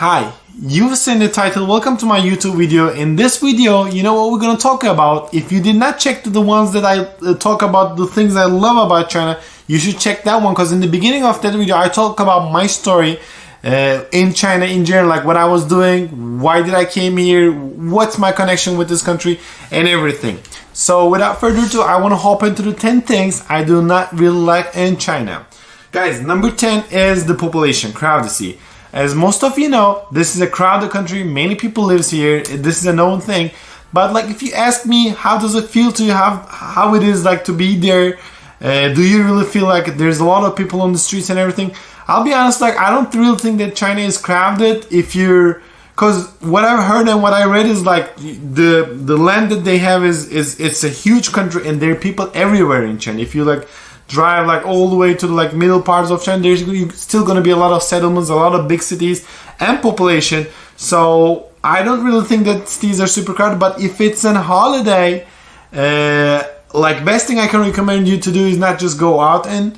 Hi, you've seen the title. Welcome to my YouTube video. In this video, you know what we're going to talk about. If you did not check the ones that I talk about, the things I love about China, you should check that one, because in the beginning of that video I talk about my story in China in general, like what I was doing, why did I came here, what's my connection with this country, and everything. So without further ado, I want to hop into the 10 things I do not really like in China. Guys, number 10 is the population, crowded. As most of you know, this is a crowded country. Many people lives here. This is a known thing. But like, if you ask me, how does it feel to you? How it is like to be there? Do you really feel like there's a lot of people on the streets and everything? I'll be honest, like, I don't really think that China is crowded. Because what I've heard and what I read is like the land that they have is it's a huge country, and there are people everywhere in China. If you like drive like all the way to the like middle parts of China, there's still going to be a lot of settlements, a lot of big cities and population. So I don't really think that cities are super crowded. But if it's a holiday, like, best thing I can recommend you to do is not just go out in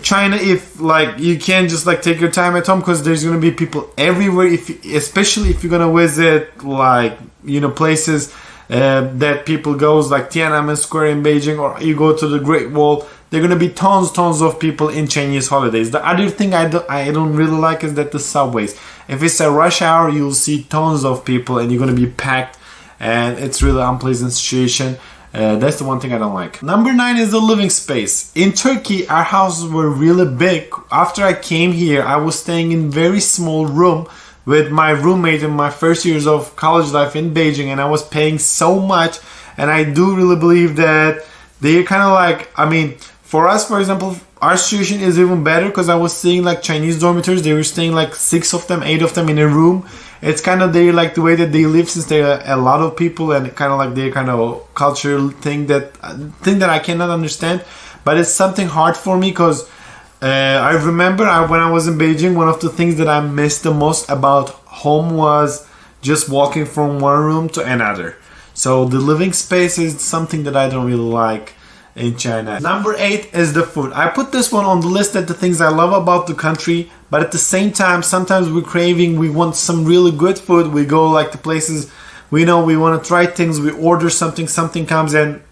China. If like you can just like take your time at home, because there's going to be people everywhere. Especially if you're going to visit like, you know, places that people goes, like Tiananmen Square in Beijing, or you go to the Great Wall. There are going to be tons of people in Chinese holidays. The other thing I don't really like is that the subways. If it's a rush hour, you'll see tons of people and you're going to be packed, and it's really unpleasant situation. That's the one thing I don't like. Number 9 is the living space. In Turkey, our houses were really big. After I came here, I was staying in very small room with my roommate in my first years of college life in Beijing, and I was paying so much. And I do really believe that they're kind of like, I mean, for us, for example, our situation is even better, because I was seeing like Chinese dormitories. They were staying like 6 of them, 8 of them in a room. It's kind of they like the way that they live, since there are a lot of people, and kind of like their kind of cultural thing that I cannot understand. But it's something hard for me, because I remember when I was in Beijing, one of the things that I missed the most about home was just walking from one room to another. So the living space is something that I don't really like in China. Number 8 is the food. I put this one on the list of the things I love about the country, but at the same time, sometimes we want some really good food. We go like to places we know we want to try things. We order something comes and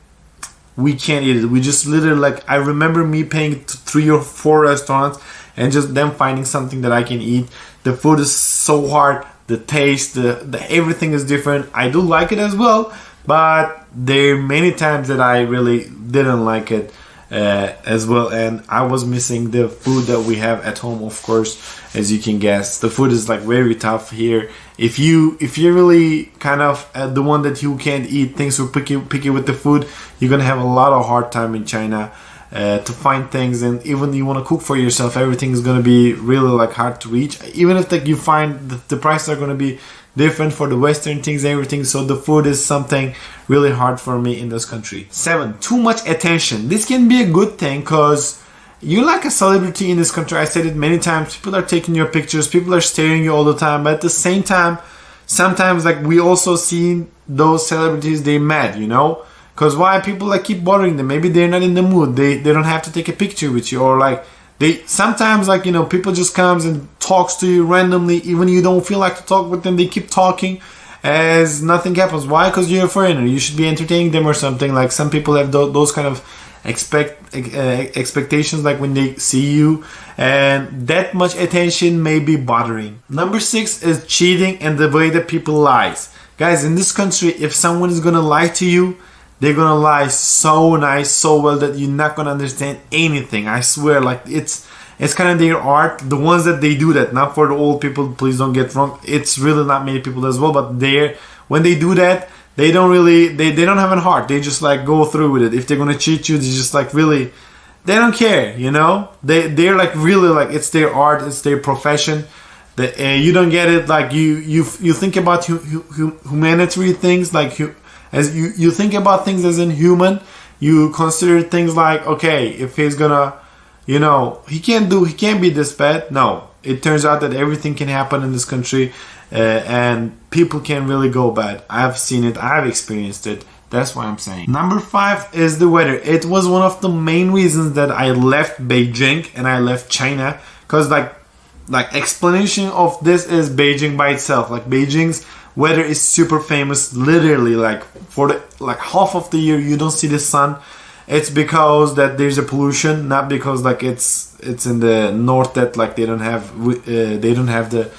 we can't eat it. We just literally, like, I remember me paying 3 or 4 restaurants and just them finding something that I can eat. The food is so hard. The taste, the everything is different. I do like it as well, but there are many times that I really didn't like it as well, and I was missing the food that we have at home. Of course, as you can guess, the food is like very tough here. If you're really kind of the one that you can't eat things, or picky with the food, you're gonna have a lot of hard time in China to find things. And even you want to cook for yourself, everything is gonna be really like hard to reach. Even if like you find the prices are gonna be different for the Western things and everything. So the food is something really hard for me in this country. 7, too much attention. This can be a good thing, because you're like a celebrity in this country. I said it many times. People are taking your pictures. People are staring you all the time. But at the same time, sometimes like we also see those celebrities, they mad, you know? Because why people like keep bothering them? Maybe they're not in the mood. They don't have to take a picture with you, or like they sometimes, like, you know, people just comes and talks to you randomly, even you don't feel like to talk with them. They keep talking as nothing happens. Why? Because you're a foreigner. You should be entertaining them or something. Like, some people have those kind of expectations, like when they see you, and that much attention may be bothering. Number 6 is cheating and the way that people lies. Guys, in this country, if someone is gonna lie to you, they're gonna lie so nice, so well, that you're not gonna understand anything. I swear, like, it's kind of their art. The ones that they do that, not for the old people, please don't get wrong. It's really not many people as well, but when they do that, they don't really, they don't have a heart. They just like go through with it. If they're gonna cheat you, they just like really, they don't care, you know? They're like really, like, it's their art, it's their profession. You don't get it. Like, you think about humanitarian things, like as you think about things as in human. You consider things like, okay, if he's gonna, you know, he can't be this bad. No, it turns out that everything can happen in this country, and people can really go bad. I've seen it, I've experienced it. That's why I'm saying. Number 5 is the weather. It was one of the main reasons that I left Beijing and I left China, because like like explanation of this is Beijing by itself. Like Beijing's weather is super famous. Literally, like for the like half of the year you don't see the sun. It's because that there's a pollution, not because like it's in the north that like they don't have the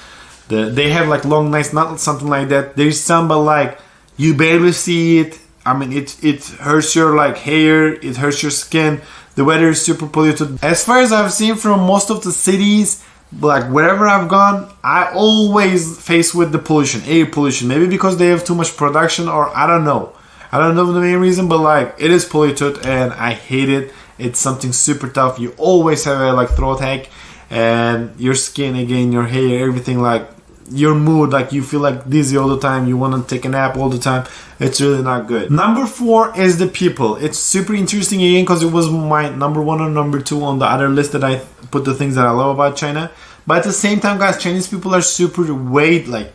they have like long nights, not something like that. There's some, but like you barely see it. I mean, it hurts your like hair, it hurts your skin. The weather is super polluted. As far as I've seen from most of the cities, like wherever I've gone, I always face with the pollution, air pollution. Maybe because they have too much production, or I don't know. I don't know the main reason, but like it is polluted and I hate it. It's something super tough. You always have a like throat ache, and your skin again, your hair, everything, like your mood, like you feel like dizzy all the time. You want to take a nap all the time. It's really not good. Number 4 is the people. It's super interesting again because it was my number 1 or number 2 on the other list that I put the things that I love about China. But at the same time, guys, Chinese people are super way like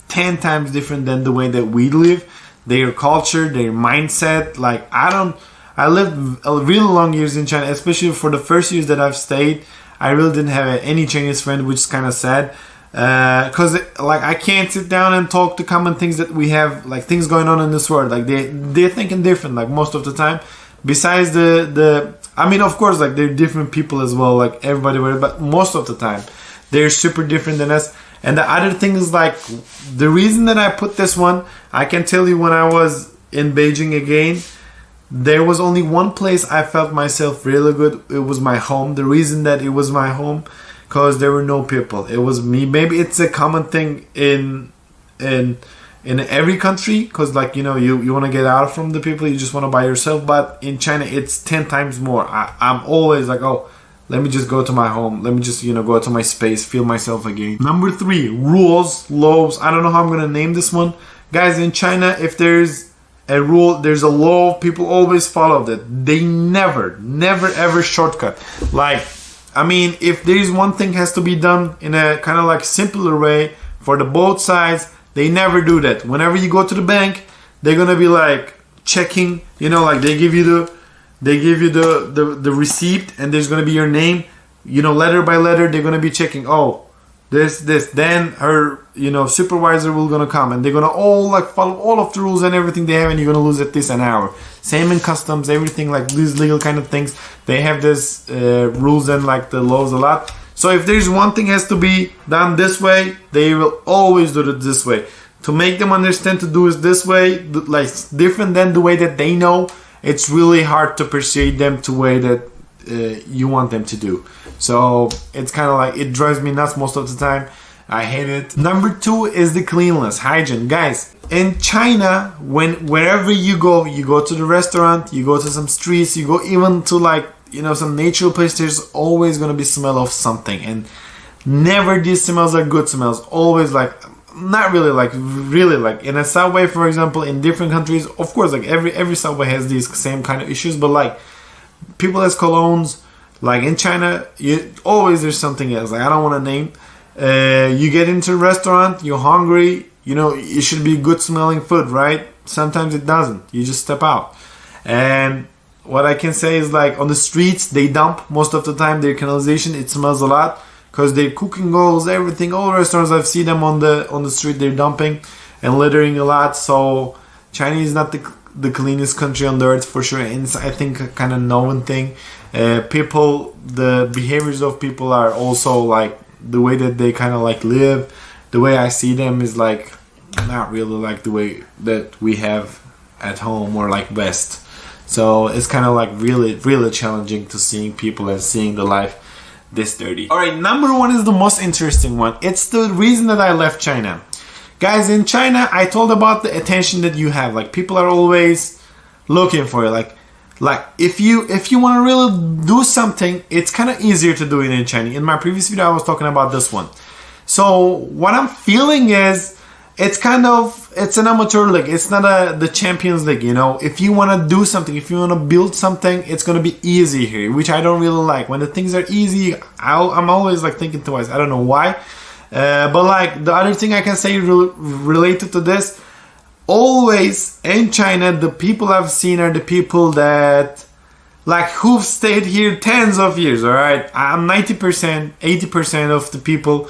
10 times different than the way that we live. Their culture, their mindset, like I lived a really long years in China, especially for the first years that I've stayed. I really didn't have any Chinese friend, which is kind of sad. Because like I can't sit down and talk the common things that we have, like things going on in this world. Like they're thinking different, like most of the time. Besides the I mean, of course, like they're different people as well, like everybody, but most of the time they're super different than us. And the other thing is like the reason that I put this one, I can tell you when I was in Beijing again, there was only one place I felt myself really good. It was my home. The reason that it was my home, because there were no people. It was me. Maybe it's a common thing in every country, because like you want to get out from the people. You just want to by yourself. But in China, it's 10 times more. I'm always like, oh, let me just go to my home. Let me just go to my space, feel myself again. Number 3, rules, laws. I don't know how I'm gonna name this one, guys. In China, if there's a rule, there's a law. People always follow that. They never ever shortcut. Like, I mean, if there's one thing has to be done in a kind of like simpler way for the both sides, they never do that. Whenever you go to the bank, they're gonna be like checking, like they give you the receipt, and there's gonna be your name, letter by letter. They're gonna be checking, oh, this, then her, supervisor will gonna come, and they're gonna all like follow all of the rules and everything they have, and you're gonna lose at least an hour. Same in customs, everything, like these legal kind of things. They have this rules and like the laws a lot. So if there's one thing has to be done this way, they will always do it this way. To make them understand to do it this way, like different than the way that they know, it's really hard to persuade them to way that you want them to do. So it's kind of like, it drives me nuts most of the time. I hate it. Number 2 is the cleanliness, hygiene. Guys, in China, wherever you go to the restaurant, you go to some streets, you go even to like, some natural place, there's always going to be smell of something. And never these smells are good smells. Always like, not really like in a subway, for example, in different countries, of course, like every subway has these same kind of issues, but like people as colognes, like in China, there's something else, like I don't want to name. You get into a restaurant, you're hungry, it should be good smelling food, right? Sometimes it doesn't. You just step out. And what I can say is like on the streets, they dump most of the time their canalization. It smells a lot. Because they're cooking oils, everything, all restaurants I've seen them on the street, they're dumping and littering a lot. So China is not the cleanest country on the earth for sure, and it's, I think, a kind of known thing. People, the behaviors of people are also like the way that they kind of like live. The way I see them is like not really like the way that we have at home or like West. So it's kind of like really challenging to seeing people and seeing the life this dirty. Alright, number 1 is the most interesting one. It's the reason that I left China. Guys, in China, I told about the attention that you have. Like, people are always looking for you. Like if you want to really do something, it's kind of easier to do it in China. In my previous video, I was talking about this one. So what I'm feeling is it's an amateur league. It's not the Champions League, If you want to do something, if you want to build something, it's going to be easy here, which I don't really like. When the things are easy, I'm always like thinking twice. I don't know why. But like the other thing I can say related to this, always in China, the people I've seen are the people that like who've stayed here tens of years. All right, I'm 90%, 80% of the people.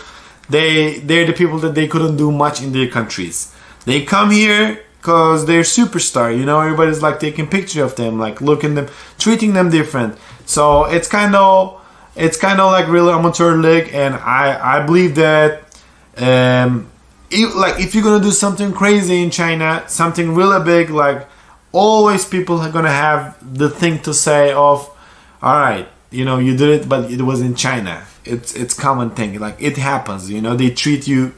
They're the people that they couldn't do much in their countries. They come here because they're superstar. You know, everybody's like taking picture of them, like looking them, treating them different. So it's kind of like really amateur league, and I believe that if you're gonna do something crazy in China, something really big, like always people are gonna have the thing to say of, all right, you know, you did it, but it was in China. It's common thing, like it happens. You know, they treat you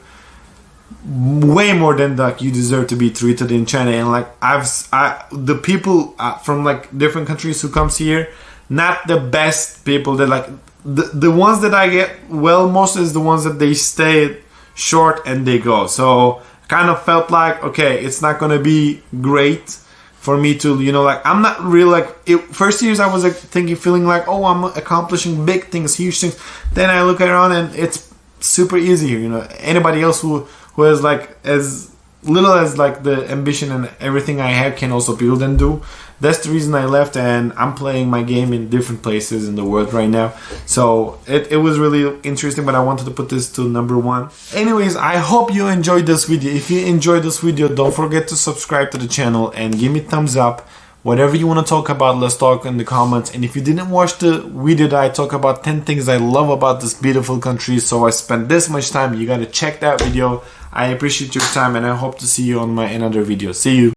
way more than like you deserve to be treated in China. And like the people from like different countries who comes here, not the best people. That like the ones that I get well most is the ones that they stay short and they go. So kind of felt like, okay, it's not gonna be great for me to, you know, like I'm not really like first years I was like feeling like, oh, I'm accomplishing big things, huge things. Then I look around and it's super easy here. You know, anybody else who has like as little as like the ambition and everything I have can also build and do. That's the reason I left, and I'm playing my game in different places in the world right now. So it was really interesting, but I wanted to put this to number one. Anyways, I hope you enjoyed this video. If you enjoyed this video, don't forget to subscribe to the channel and give me a thumbs up. Whatever you want to talk about, let's talk in the comments. And if you didn't watch the video that I talk about 10 things I love about this beautiful country, so I spent this much time, you gotta check that video. I appreciate your time, and I hope to see you on my another video. See you.